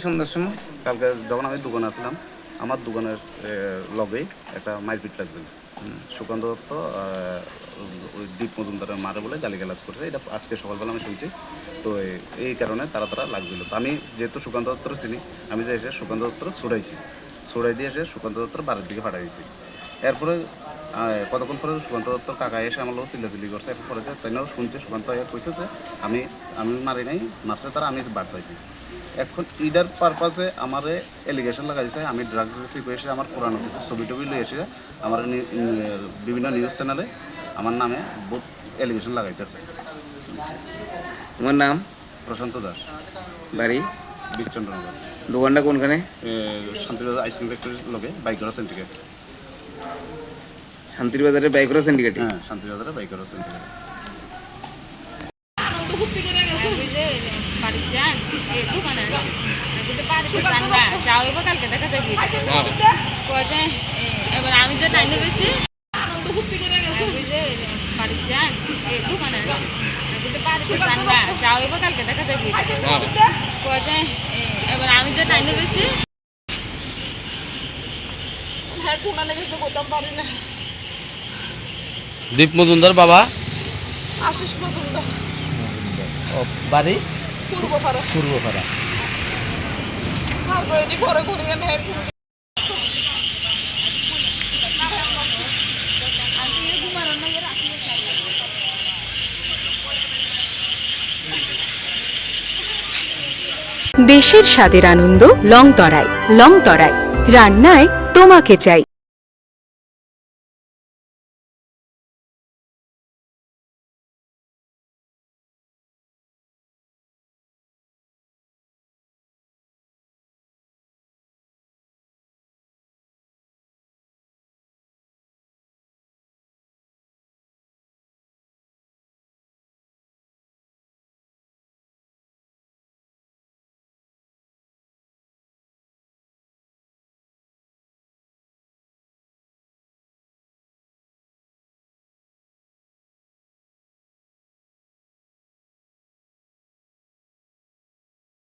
সন্ধ্যার সময় কালকে যখন আমি দোকানে আসলাম, আমার দোকানের লগেই একটা মারপিট লাগছিল। সুকান্ত দত্ত ওই দীপ মজুমদারের মারে বলে গালিগালাজ করছে, এটা আজকে সকালবেলা আমি শুনছি। তো এই কারণে তারা লাগছিল। তো আমি যেহেতু সুকান্ত দত্তর চিনি, আমি যে এসে সুকান্ত দত্তর ছুড়াই দিয়ে এসে সুকান্ত দত্তর বাড়ির দিকে পাঠাই দিয়েছি। এরপরে কতক্ষণ পরে সুকান্ত দত্তর কাকা এসে আমার লোক চিল্লাচিল্লি করছে। এরপরে তাইনাও শুনছে, সুকান্ত কইছে যে আমি আমি মারি নাই, মারছে তারা, আমি বাদ পাইছি। এখন ইডার পারপাসে আমার এলিগেশন লাগাইছে আমি ড্রাগস রিসিভ হয়েছে, আমার পুরানো কিছু ছবি টবি লিয়ে এসে আমার বিভিন্ন নিউজ চ্যানেলে আমার নামে বহুত এলিগেশন লাগাইতেছে। তোমার নাম? প্রশান্ত দাস, বাড়ি বিকচন্দ্রনগর। দোকানটা কোনখানে? শান্তিবাজার আইসক্রিম ফ্যাক্টরির লগে বাইকরা সিন্ডিকেট। শান্তির বাজারে বাইকরা সিন্ডিকেট? হ্যাঁ, শান্তিবাজারে বাইকরা সিন্ডিকেট। এবার আমি যে টাইমে গেছি কালকে দেখা যাবে। এবার আমি যে টাইমে গেছি দীপ মজুমদার বাবা আশিস মজুমদার, বাড়ি পূর্বপাড়া। স্যার গয়নি পরে ঘুরিয়ে নেয়। দেশের স্বাদের আনন্দ লংতরাই। রান্নায় তোমাকে চাই।